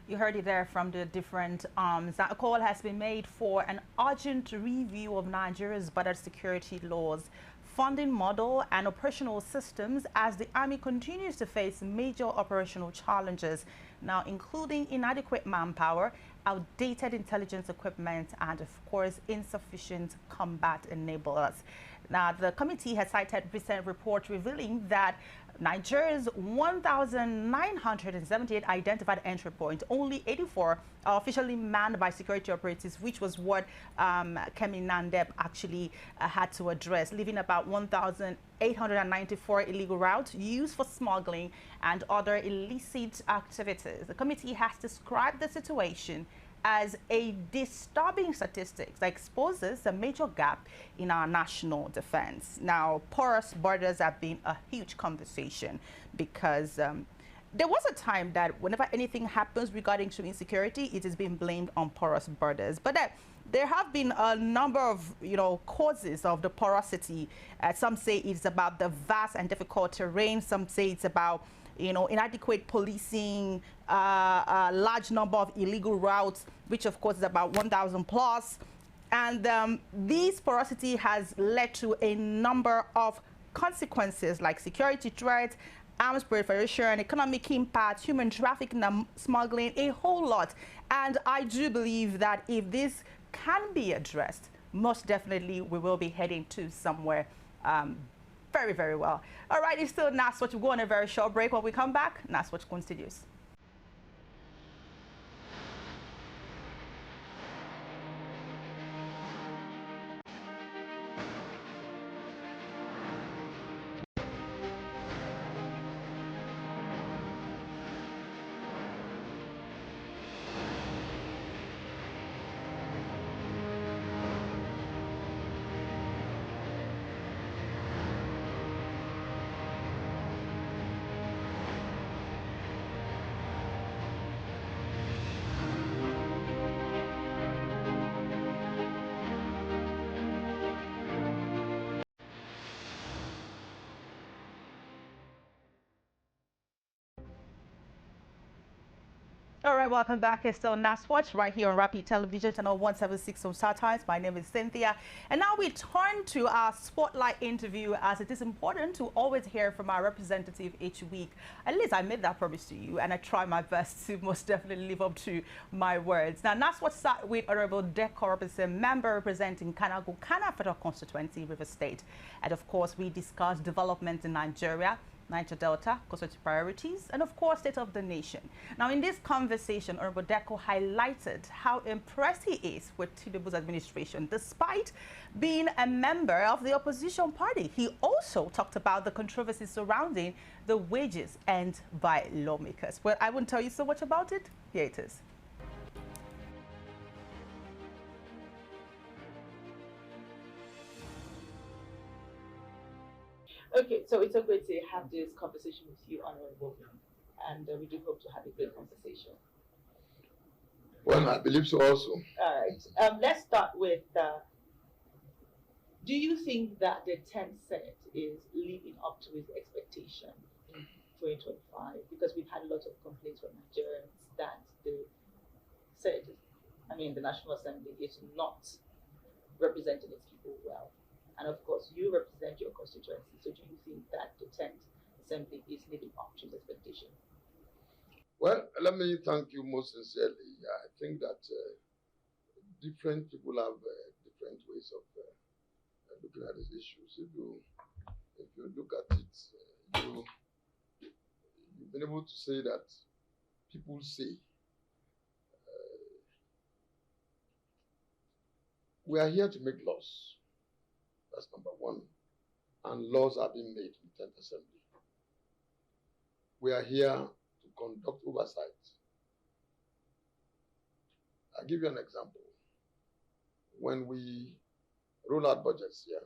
You heard it there from the different arms. A call has been made for an urgent review of Nigeria's border security laws, funding model and operational systems as the Army continues to face major operational challenges, now including inadequate manpower, outdated intelligence equipment, and of course, insufficient combat enablers. Now, the committee has cited recent reports revealing that Nigeria's 1,978 identified entry points, only 84 are officially manned by security operatives, which was what Kemi Nandeb actually had to address, leaving about 1,894 illegal routes used for smuggling and other illicit activities. The committee has described the situation as a disturbing statistic that exposes a major gap in our national defense. Now, porous borders have been a huge conversation because there was a time that whenever anything happens regarding to insecurity, it has been blamed on porous borders. But there have been a number of, causes of the porosity. Some say it's about the vast and difficult terrain. Some say it's about inadequate policing, a large number of illegal routes, which of course is about 1,000 plus. And this porosity has led to a number of consequences like security threats, arms proliferation, economic impact, human trafficking, smuggling, a whole lot. And I do believe that if this can be addressed, most definitely we will be heading to somewhere very, very well. All right, it's still NASS Watch. We'll go on a very short break. When we come back, NASS Watch continues. All right, welcome back. It's still NASS Watch right here on Rapid Television, channel 176 on StarTimes. My name is Cynthia. And now we turn to our spotlight interview, as it is important to always hear from our representative each week. At least I made that promise to you, and I try my best to most definitely live up to my words. Now, NASS Watch start with Honorable Deco Robinson, member representing Kana Federal Constituency, River State. And of course, we discuss development in Nigeria, Niger Delta, constituency priorities, and of course, state of the nation. Now, in this conversation, Honorable Deco highlighted how impressed he is with Tinubu's administration, despite being a member of the opposition party. He also talked about the controversy surrounding the wages earned by lawmakers. Well, I won't tell you so much about it. Here it is. Okay, so it's so great to have this conversation with you, Honorable, and we do hope to have a great conversation. Well, I believe so also. All right, let's start with, do you think that the 10th Senate is living up to its expectation in 2025? Because we've had a lot of complaints from Nigerians that the Senate, the National Assembly is not representing its people well. And of course, you represent your constituency. So do you think that the 10th Assembly is living up to its expectation? Well, let me thank you most sincerely. I think that different people have different ways of looking at these issues. If you look at it, you've been able to say that people say we are here to make laws. That's number one. And laws are being made in the 10th Assembly. We are here to conduct oversight. I'll give you an example. When we roll out budgets here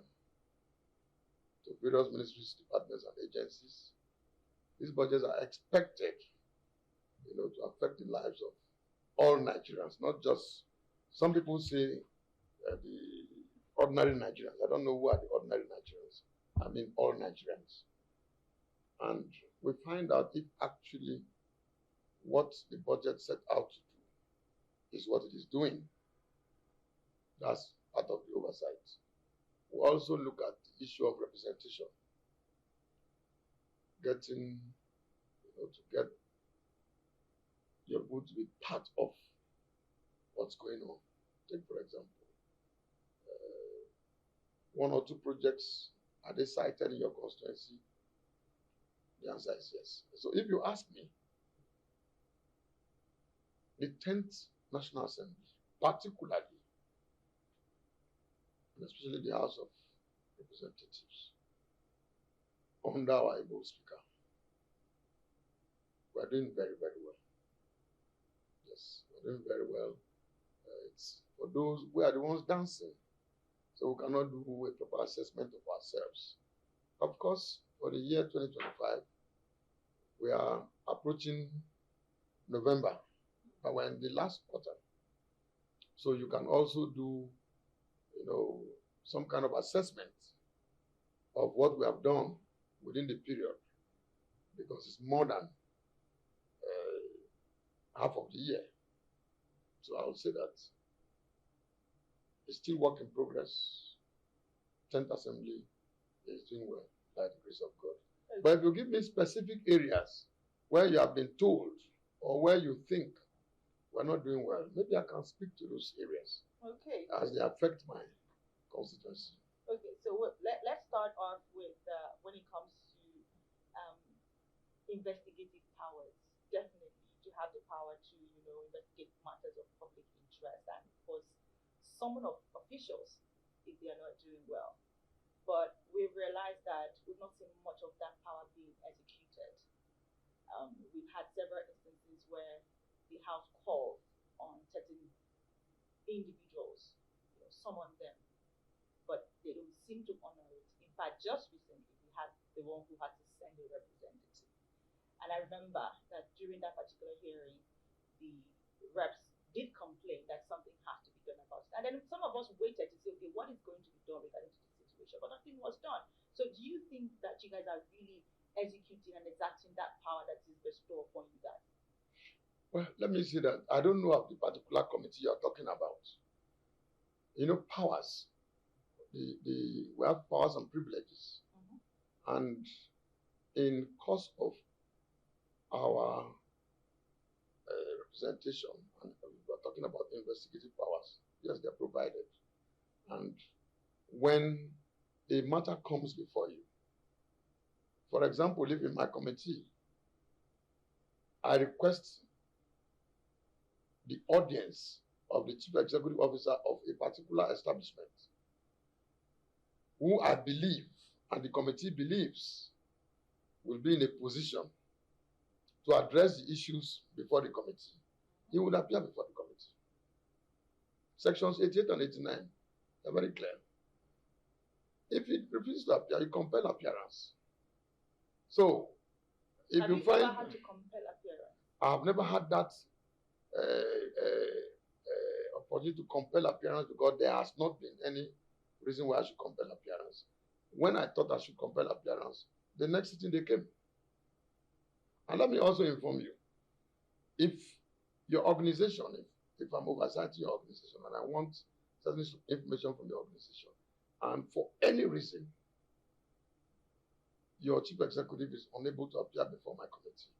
to various ministries, departments, and agencies, these budgets are expected, to affect the lives of all Nigerians, not just some people say the ordinary Nigerians. I don't know who are the ordinary Nigerians. I mean all Nigerians. And we find out if actually what the budget set out to do is what it is doing. That's part of the oversight. We also look at the issue of representation, getting, to get your people to be part of what's going on. Take, for example, one or two projects, are they cited in your constituency? The answer is yes. So if you ask me, the 10th National Assembly, particularly, and especially the House of Representatives, under our able speaker, we are doing very, very well. Yes, we're doing very well. It's for those, we are the ones dancing, so we cannot do a proper assessment of ourselves. Of course, for the year 2025, we are approaching November, but we're in the last quarter. So you can also do, some kind of assessment of what we have done within the period, because it's more than half of the year. So I would say that it's still work in progress. 10th Assembly is doing well by the grace of God. Okay. But if you give me specific areas where you have been told or where you think we're not doing well, maybe I can speak to those areas. Okay. As they affect my constituency. Okay, so let's start off with when it comes to investigative powers. Definitely, you have the power to, investigate matters of public interest and, of course, summon of officials if they are not doing well. But we've realized that we've not seen much of that power being executed. We've had several instances where the House called on certain individuals, summon them, but they don't seem to honor it. In fact, just recently, we had the one who had to send a representative. And I remember that during that particular hearing, the reps did complain that something has to be done about it. And then some of us waited to say, okay, what is going to be done regarding to this situation? But nothing was done. So do you think that you guys are really executing and exacting that power that is bestowed upon you guys? Well, let me say that I don't know of the particular committee you're talking about. Powers. We have powers and privileges. Mm-hmm. And in course of our representation, and we're talking about investigative powers, yes, they're provided. And when a matter comes before you, for example, if in my committee, I request the audience of the chief executive officer of a particular establishment, who I believe, and the committee believes, will be in a position to address the issues before the committee, he will appear before the committee. Sections 88 and 89 are very clear. If he refuses to appear, you compel appearance. So, if have you find... Have you ever had to compel appearance? I have never had that opportunity to compel appearance, because there has not been any reason why I should compel appearance. When I thought I should compel appearance, the next sitting they came. And let me also inform you, if your organization, if I'm oversighting your organization and I want certain information from your organization, and for any reason your chief executive is unable to appear before my committee,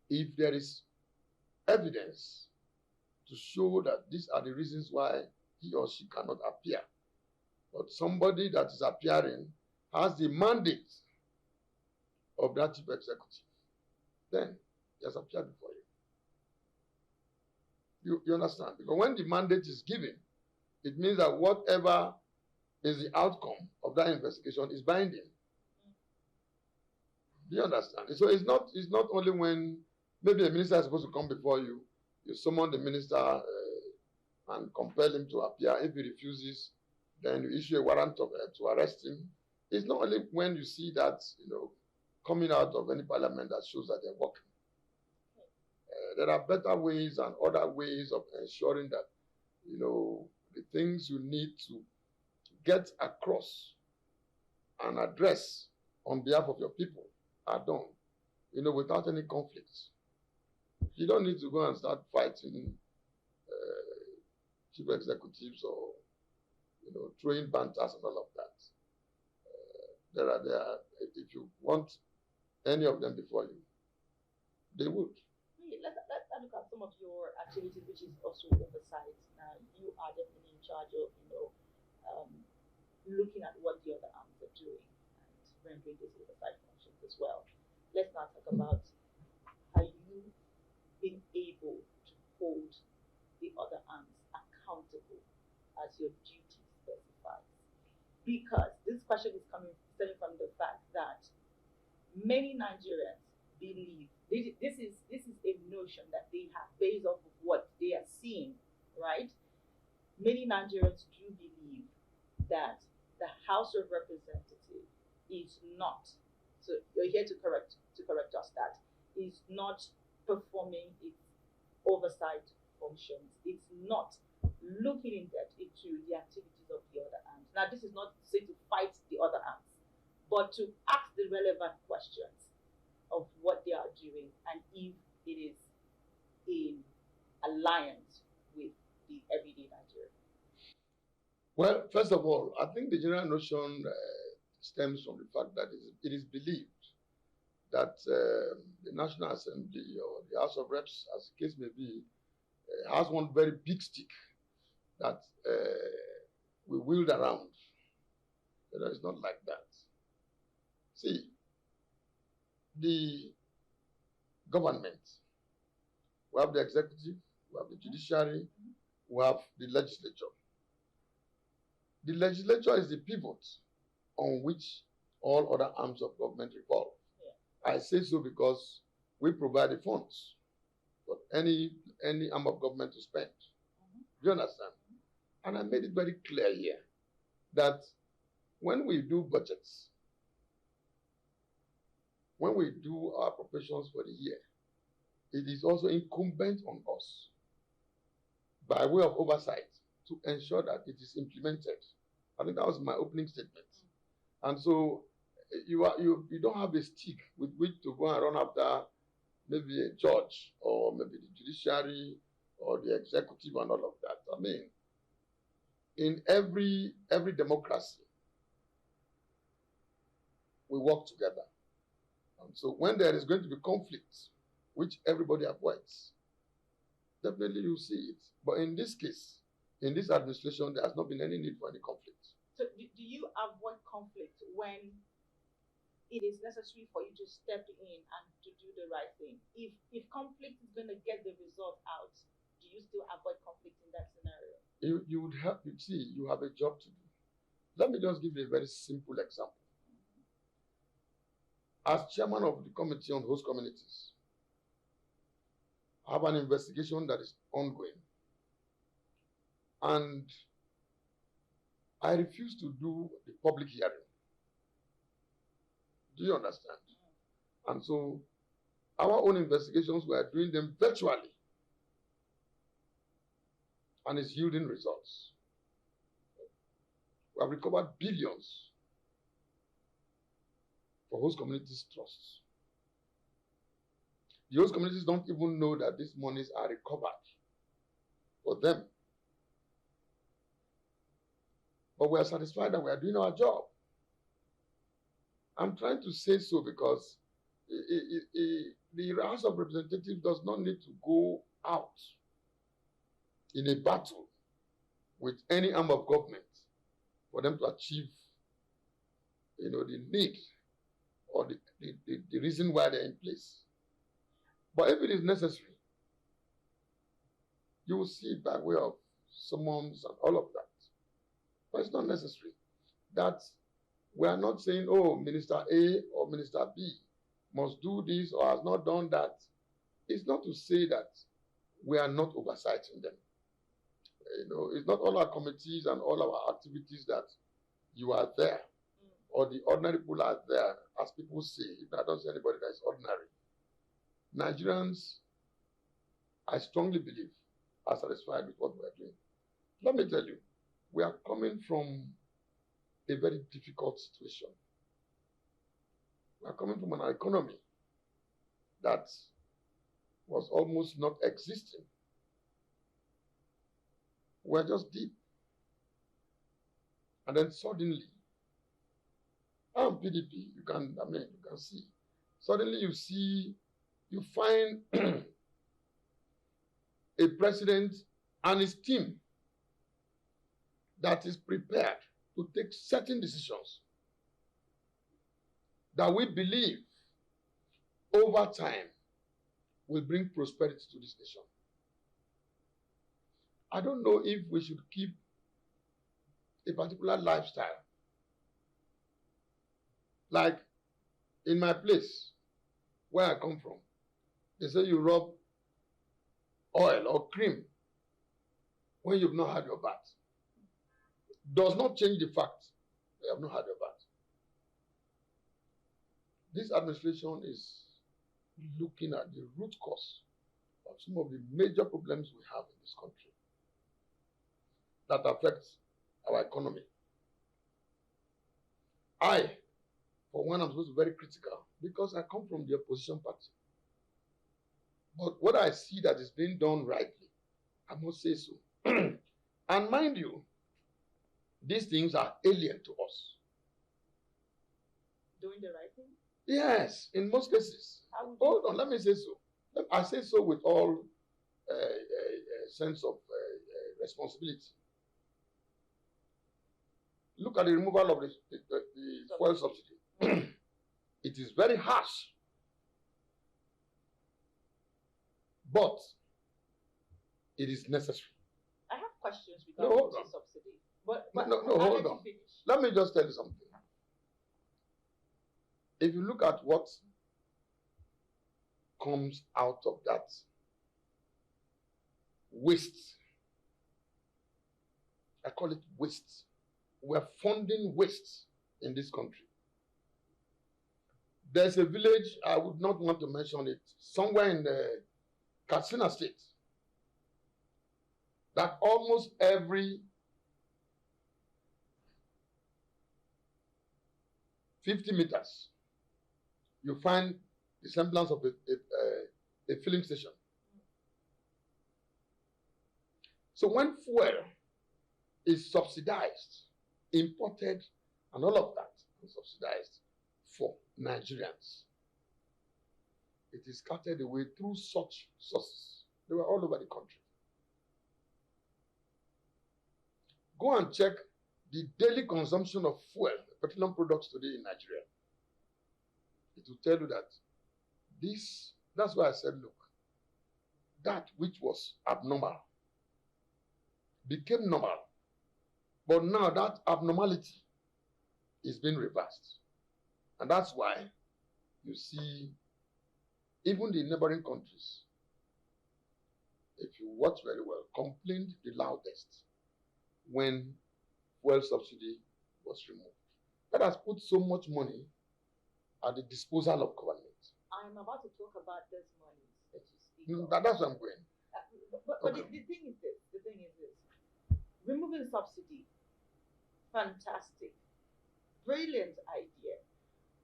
if there is evidence to show that these are the reasons why he or she cannot appear, but somebody that is appearing has the mandate of that chief executive, then he has appeared before you. You understand? Because when the mandate is given, it means that whatever is the outcome of that investigation is binding. Do you understand? So it's not only when maybe a minister is supposed to come before you, you summon the minister and compel him to appear. If he refuses, then you issue a warrant to arrest him. It's not only when you see that, coming out of any parliament that shows that they're working. There are better ways and other ways of ensuring that, the things you need to get across and address on behalf of your people are done, without any conflicts. You don't need to go and start fighting chief executives or throwing banters and all of that. If you want any of them before you, they would. Let's look at some of your activities, which is also oversight. You are definitely in charge of, looking at what the other arms are doing and rendering these oversight functions as well. Let's now talk about how you been able to hold the other arms accountable as your duty specifies. Because this question is stemming from the fact that many Nigerians believe this is a notion that they have based off of what they are seeing, right? Many Nigerians do believe that the House of Representatives is not, so you're here to correct us, that is not performing its oversight functions. It's not looking in depth into the activities of the other arms. Now, this is not to say to fight the other arms, but to ask the relevant questions of what they are doing and if it is in alliance with the everyday Nigerian. Well, first of all, I think the general notion stems from the fact that it is believed that the National Assembly or the House of Reps, as the case may be, has one very big stick that we wield around. It's not like that. See, the government, we have the executive, we have the judiciary, we have the legislature. The legislature is the pivot on which all other arms of government revolve. Yeah. I say so because we provide the funds for any arm of government to spend. Do you understand? And I made it very clear here that when we do budgets, when we do our appropriations for the year, it is also incumbent on us, by way of oversight, to ensure that it is implemented. I think that was my opening statement. And so you don't have a stick with which to go and run after maybe a judge or maybe the judiciary or the executive and all of that. I mean, in every democracy, we work together. And so when there is going to be conflict, which everybody avoids, definitely you see it. But in this case, in this administration, there has not been any need for any conflict. So do you avoid conflict when it is necessary for you to step in and to do the right thing? If conflict is going to get the result out, do you still avoid conflict in that scenario? You would have, you have a job to do. Let me just give you a very simple example. As chairman of the Committee on Host Communities, I have an investigation that is ongoing. And I refuse to do the public hearing. Do you understand? And so our own investigations, we are doing them virtually. And it's yielding results. We have recovered billions for host communities' trusts. The host communities don't even know that these monies are recovered for them. But we are satisfied that we are doing our job. I'm trying to say so because the House of Representatives does not need to go out in a battle with any arm of government for them to achieve, the need or the reason why they're in place. But if it is necessary, you will see it by way of summons and all of that. But it's not necessary. That we are not saying, oh, Minister A or Minister B must do this or has not done that. It's not to say that we are not oversighting them. It's not all our committees and all our activities that you are there or the ordinary people are there, as people say. I don't see anybody that is ordinary. Nigerians, I strongly believe, are satisfied with what we are doing. Let me tell you, we are coming from a very difficult situation. We are coming from an economy that was almost not existing. We're just deep. And then suddenly, PDP, you can see. Suddenly you find a president and his team that is prepared to take certain decisions that we believe over time will bring prosperity to this nation. I don't know if we should keep a particular lifestyle. Like in my place, where I come from, they say you rub oil or cream when you've not had your bath. Does not change the fact that you have not had your bath. This administration is looking at the root cause of some of the major problems we have in this country that affects our economy. I, for one, I'm supposed to be very critical because I come from the opposition party. But what I see that is being done rightly, I must say so. And mind you, these things are alien to us. Doing the right thing? Yes, in most cases. Hold on, let me say so. I say so with all sense of responsibility. Look at the removal of the fuel subsidy. It is very harsh. But it is necessary. I have questions regarding the subsidy. But no, hold on. Let me just tell you something. If you look at what comes out of that waste, I call it waste. We're funding waste in this country. There's a village, I would not want to mention it, somewhere in the Katsina State, that almost every 50 meters, you find the semblance of a filling station. So when fuel is subsidized, imported, and all of that is subsidized for Nigerians, it is carted away through such sources. They were all over the country. Go and check the daily consumption of fuel, petroleum products today in Nigeria. It will tell you that that's why I said, look, that which was abnormal became normal. But now that abnormality is being reversed. And that's why you see even the neighboring countries, if you watch very well, complained the loudest when fuel subsidy was removed. That has put so much money at the disposal of government. I'm about to talk about this money that you speak of. That's where I'm going. But okay. the thing is this. Removing subsidy, fantastic, brilliant idea.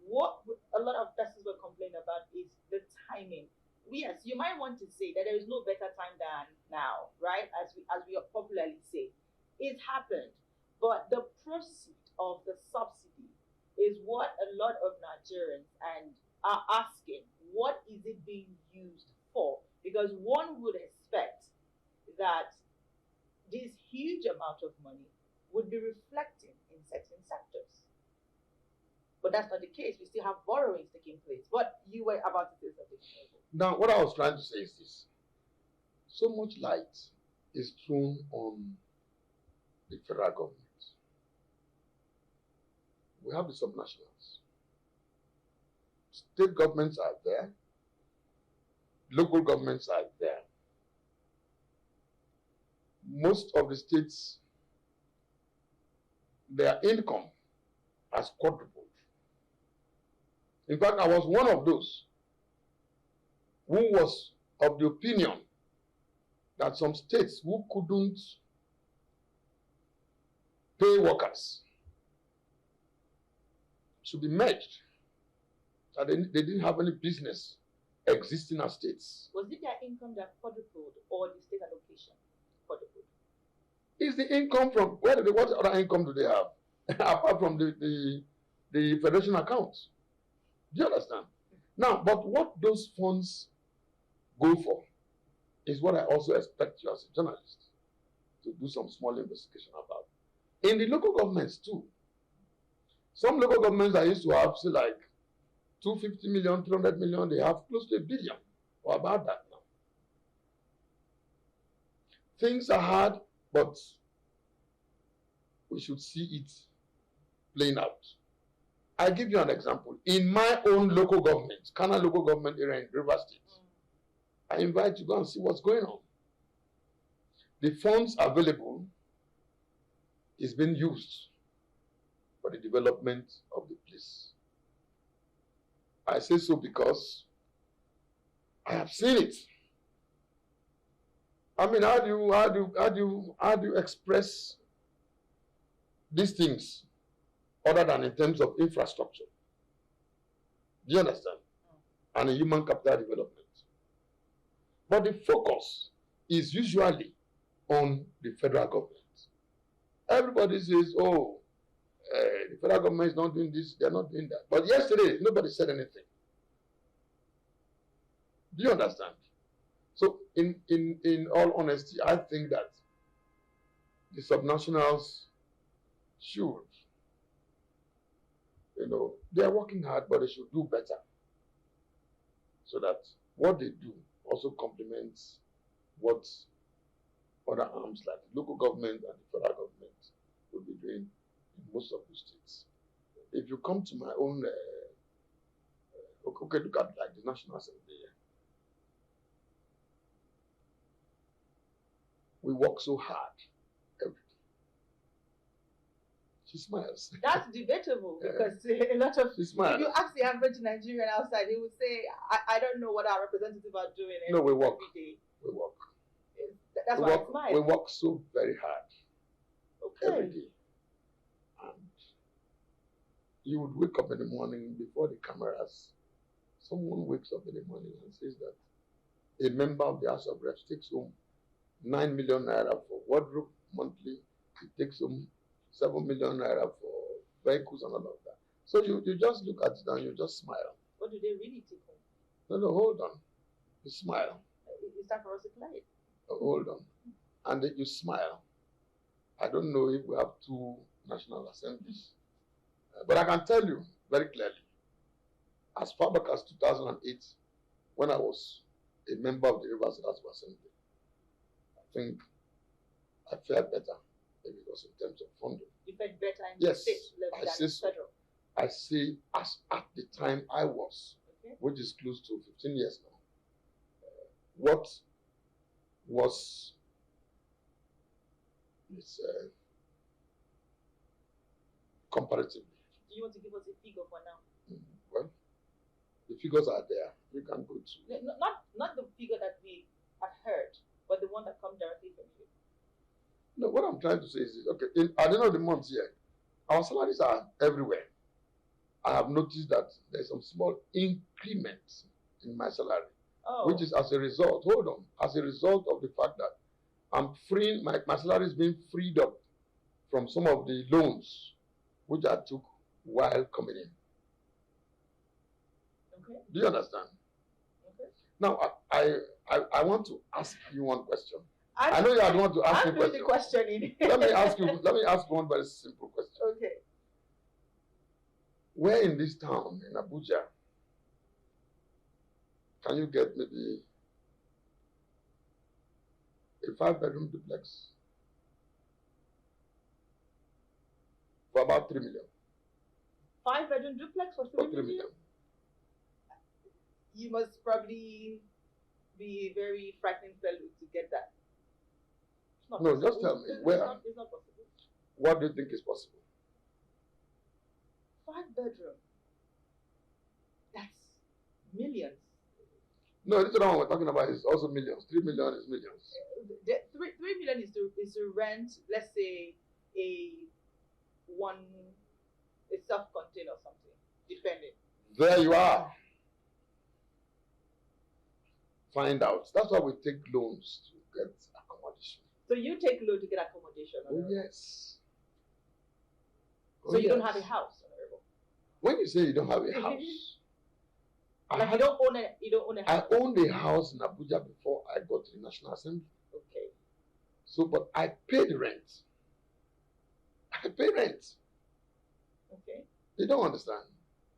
What a lot of persons were complaining about is the timing. Yes, you might want to say that there is no better time than now, right? As we popularly say, it happened. But the proceed of the subsidy is what a lot of Nigerians are asking. What is it being used for? Because one would expect that this huge amount of money would be reflecting in certain sectors. But that's not the case. We still have borrowings taking place. But you were about to say something. Now, what I was trying to say is this. So much light is thrown on the federal government. We have the subnationals. State governments are there. Local governments are there. Most of the states, their income has quadrupled. In fact, I was one of those who was of the opinion that some states who couldn't pay workers should be merged, that they didn't have any business existing estates. Was it their income that quadrupled or the state allocation quadrupled? Is the income from where? What other income do they have apart from the federation accounts? Do you understand? Now, but what those funds go for is what I also expect you as a journalist to do some small investigation about. In the local governments too, some local governments that used to have, say, like 250 million, 300 million, they have close to 1 billion or about that now. Things are hard, but we should see it playing out. I give you an example. In my own local government, Kana local government area in River State, I invite you to go and see what's going on. The funds available is being used for the development of the place. I say so because I have seen it. I mean, how do you express these things other than in terms of infrastructure? Do you understand? And human capital development. But the focus is usually on the federal government. Everybody says, oh, the federal government is not doing this, they're not doing that. But yesterday, nobody said anything. Do you understand? So in all honesty, I think that the subnationals should, they are working hard, but they should do better. So that what they do also complements what other arms like the local government and the federal government will be doing in most of the states. If you come to my own, okay, look at like the National Assembly. We work so hard every day. She smiles. That's debatable because a lot of, if you ask the average Nigerian outside, he would say, I don't know what our representatives are doing we work. every day. We work. That's why I smile. We work so very hard every day. And you would wake up in the morning before the cameras. Someone wakes up in the morning and says that a member of the House of Reps takes home 9 million naira for wardrobe monthly. It takes home 7 million naira for vehicles and all of that. So you just look at it and you just smile. What do they really take home? No, hold on. You smile. It's time for us to play it. Hold on. And then you smile. I don't know if we have 2 national assemblies. But I can tell you very clearly, as far back as 2008, when I was a member of the Rivers State Assembly, I think I fared better, maybe it was in terms of funding. You fared better in yes, the state level than federal? I say as at the time I was, which is close to 15 years now, what was comparatively. Do you want to give us a figure for now? Well, the figures are there. You can go to. Not the figure that we have heard, but the one that comes directly from you. No, what I'm trying to say is, okay, at the end of the month here, our salaries are everywhere. I have noticed that there's some small increments in my salary, which is as a result, as a result of the fact that I'm freeing, my salary is being freed up from some of the loans which I took while coming in. Okay. Do you understand? Okay. Now, I want to ask you one question. I know you want to ask me a question. Let me ask one very simple question. Okay. Where in this town, in Abuja, can you get maybe a 5-bedroom duplex for about 3 million? 5-bedroom duplex for 3 million? You must probably be a very frightening fellow to get that. No, just tell me. Where? It's not possible. What do you think is possible? 5-bedroom. That's millions. No, this one we're talking about is also millions. 3 million is millions. 3 million is to rent, let's say, a self-contained or something, depending. There you are. find out. That's why we take loans to get accommodation. So you take loan to get accommodation? Oh, yes. So you don't have a house, Honorable? When you say you don't have a house, like you don't own a house. I owned a house in Abuja before I got to the National Assembly. Okay. So, but I paid rent. I pay rent. Okay. You don't understand.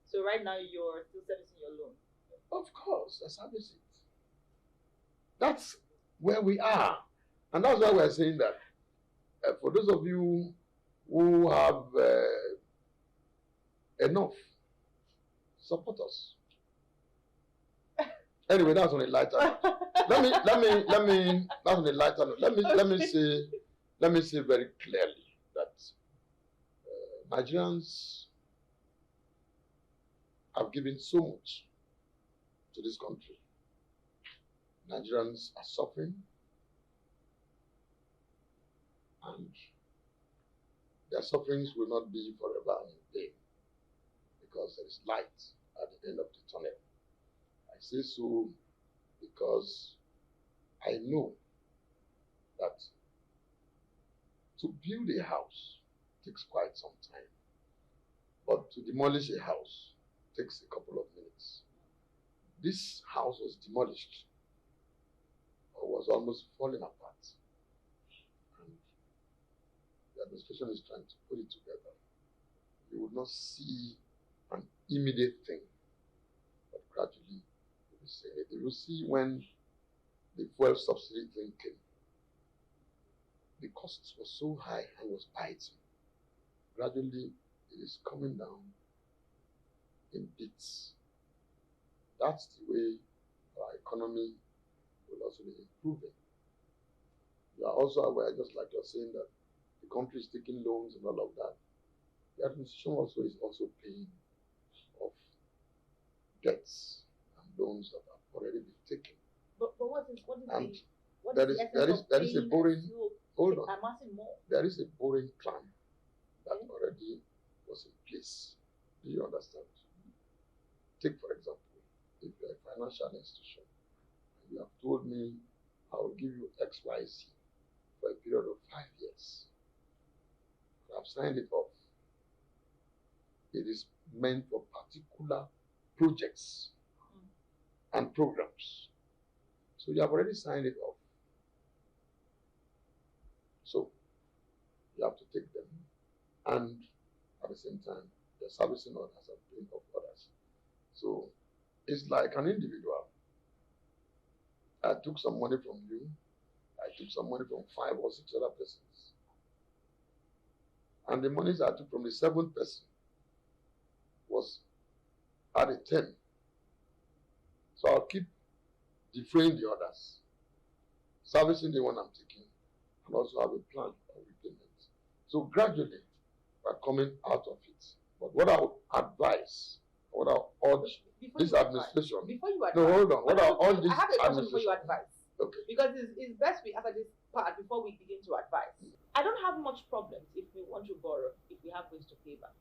So right now you're still servicing your loan? Of course, I service it. That's where we are. And that's why we're saying that for those of you who have enough, support us. Anyway, that's on a lighter note. That's on a lighter note. Let me say very clearly that Nigerians have given so much to this country. Nigerians are suffering, and their sufferings will not be forever in vain, because there is light at the end of the tunnel. I say so because I know that to build a house takes quite some time, but to demolish a house takes a couple of minutes. This house was demolished, or was almost falling apart, and the administration is trying to put it together. You would not see an immediate thing, but gradually you will see it. You will see when the fuel subsidy thing came. The costs were so high and was biting. Gradually it is coming down in bits. That's the way our economy will also be improving. You are also aware, just like you're saying, that the country is taking loans and all of that. The administration also is also paying off debts and loans that have already been taken. But what is there is a borrowing. Hold on. I'm asking more. There is a borrowing plan that already was in place. Do you understand? Take, for example, if you're a financial institution and you have told me I will give you XYZ for a period of 5 years, and I've signed it off. It is meant for particular projects and programs. So you have already signed it off. So you have to take them, and at the same time, the servicing others and paying off others. So it's like an individual. I took some money from you. I took some money from 5 or 6 other persons. And the monies I took from the 7th person was added 10. So I'll keep defraying the others, servicing the one I'm taking, and also have a plan of repayment. So gradually, we're coming out of it. But what I would advise, what I would urge this administration. Before you advise. No, hold on. What I urge this I have a question administration. before you advise. Okay. Because it's best we after this part before we begin to advise. I don't have much problems if we want to borrow, if we have ways to pay back.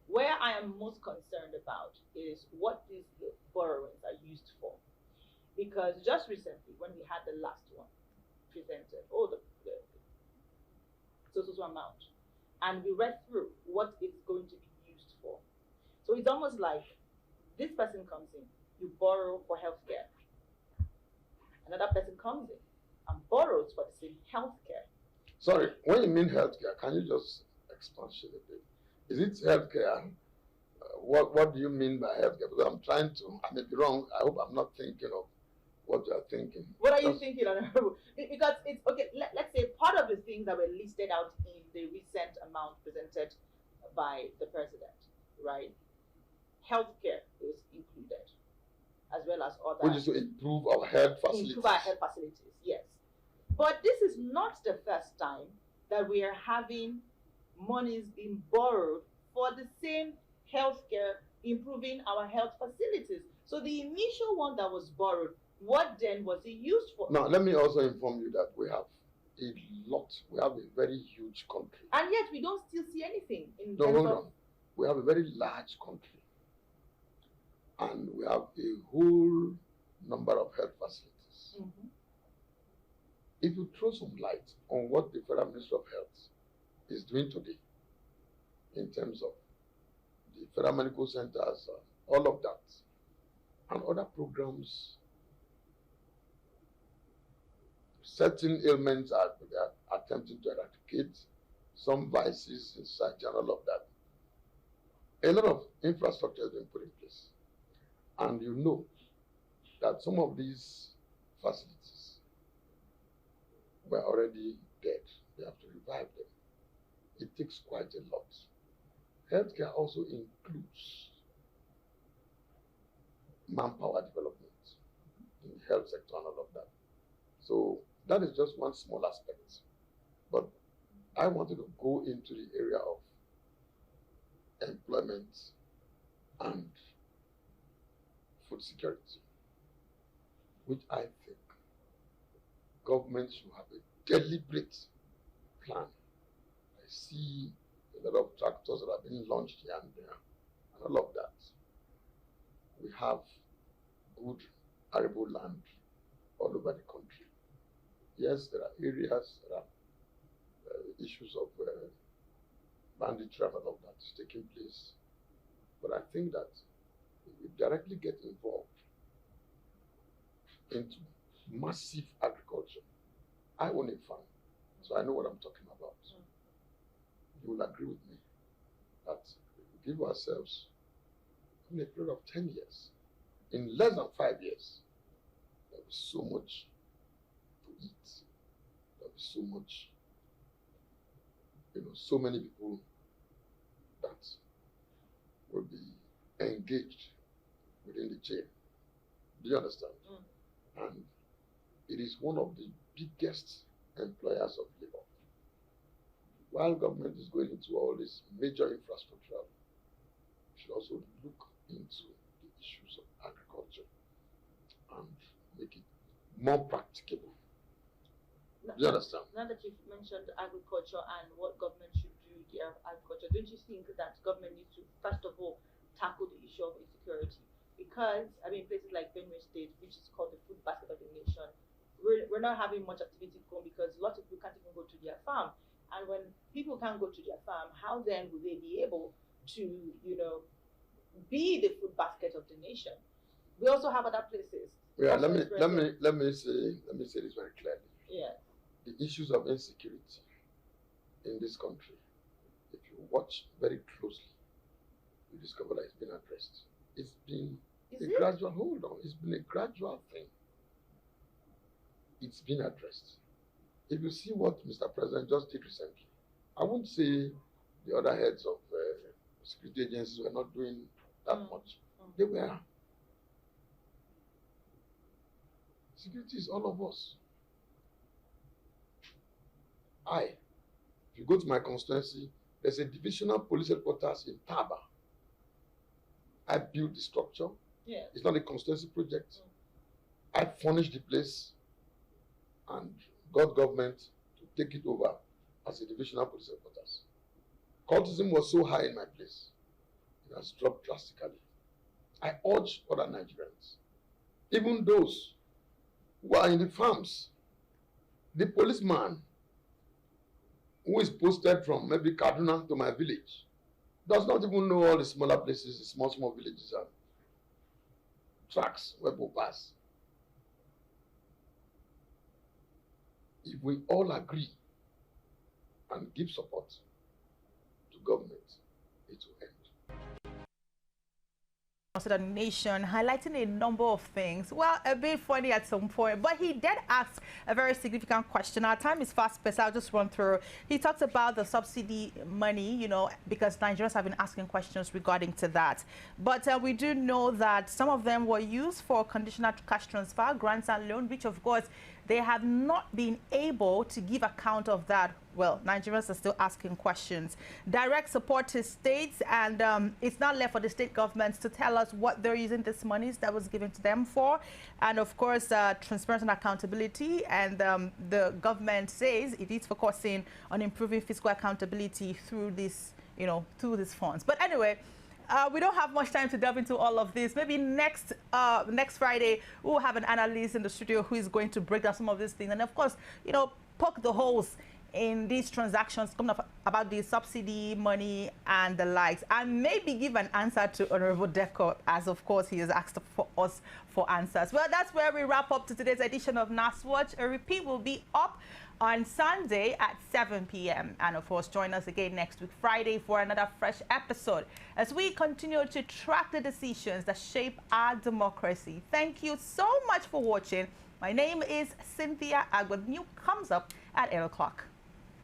Where I am most concerned about is what these borrowings are used for. Because just recently, when we had the last one presented, the so amount, and we read through what it's going to be used for. So it's almost like this person comes in, you borrow for healthcare. Another person comes in and borrows for the same healthcare. Sorry, when you mean healthcare, can you just expatiate a bit? Is it healthcare? What do you mean by healthcare? Because I'm trying to, I may be wrong. I hope I'm not thinking of what you are thinking. What are you thinking, Honorable? Because it's okay. Let's say part of the things that were listed out in the recent amount presented by the president, right? Healthcare is included, as well as other. Which is to improve our health facilities. Improve our health facilities, yes. But this is not the first time that we are having monies being borrowed for the same healthcare, improving our health facilities. So the initial one that was borrowed, what then was it used for? Now, let me also inform you that we have we have a very huge country. And yet we don't still see anything in No, terms hold of... on. We have a very large country. And we have a whole number of health facilities. Mm-hmm. If you throw some light on what the Federal Ministry of Health is doing today in terms of the Federal Medical Centers, all of that, and other programs, certain ailments they are attempting to eradicate, some vices inside and all of that. A lot of infrastructure has been put in place. And you know that some of these facilities were already dead. They have to revive them. It takes quite a lot. Healthcare also includes manpower development in the health sector and all of that. So that is just one small aspect. But I wanted to go into the area of employment and food security, which I think government should have a deliberate plan. I see a lot of tractors that are being launched here and there, and all of that. We have good arable land all over the country. Yes, there are areas, there are issues of banditry and all of that is taking place. But I think that if we directly get involved into massive agriculture, I own a farm, so I know what I'm talking about. You will agree with me that if we give ourselves in a period of 10 years, in less than 5 years, there will be so much to eat. There will be so much, so many people that will be engaged within the chain. Do you understand? And it is one of the biggest employers of labor. While government is going into all this major infrastructure, we should also look into the issues of agriculture and make it more practicable. Do you understand? Now that you've mentioned agriculture and what government should do with agriculture, don't you think that government needs to, first of all, tackle the issue of insecurity? Because, places like Benue State, which is called the food basket of the nation, we're not having much activity going because lots of people can't even go to their farm. And when people can't go to their farm, how then will they be able to, be the food basket of the nation? We also have other places. Yeah, let me say this very clearly. Yeah. The issues of insecurity in this country, if you watch very closely, you discover that it's been addressed. It's been gradual, hold on, it's been a gradual thing. It's been addressed. If you see what Mr. President just did recently, I won't say the other heads of security agencies were not doing that much. They were. Security is all of us. If you go to my constituency, there's a divisional police headquarters in Taba. I built the structure. Yeah. It's not a constituency project. I furnished the place and got government to take it over as a divisional police headquarters. Cultism was so high in my place, it has dropped drastically. I urge other Nigerians, even those who are in the farms, the policeman who is posted from maybe Kaduna to my village does not even know all the smaller places, the small villages and tracks where people pass. If we all agree and give support to government, it will end. The nation, highlighting a number of things. Well, a bit funny at some point, but he did ask a very significant question. Our time is fast paced. I'll just run through. He talks about the subsidy money, because Nigerians have been asking questions regarding to that. But we do know that some of them were used for conditional cash transfer, grants and loan, which of course they have not been able to give account of that. Well, Nigerians are still asking questions. Direct support to states, and it's not left for the state governments to tell us what they're using this money that was given to them for. And of course, transparency and accountability. And the government says it is focusing on improving fiscal accountability through this, through these funds. But anyway, We don't have much time to delve into all of this. Maybe next Friday, we'll have an analyst in the studio who is going to break down some of these things. And of course, poke the holes in these transactions coming up about the subsidy money and the likes, and maybe give an answer to Honorable Deco, as of course he has asked for us for answers. Well, that's where we wrap up to today's edition of NASS Watch. A repeat will be up on Sunday at 7 p.m. And of course, join us again next week, Friday, for another fresh episode as we continue to track the decisions that shape our democracy. Thank you so much for watching. My name is Cynthia Agwood. New comes up at 8 o'clock.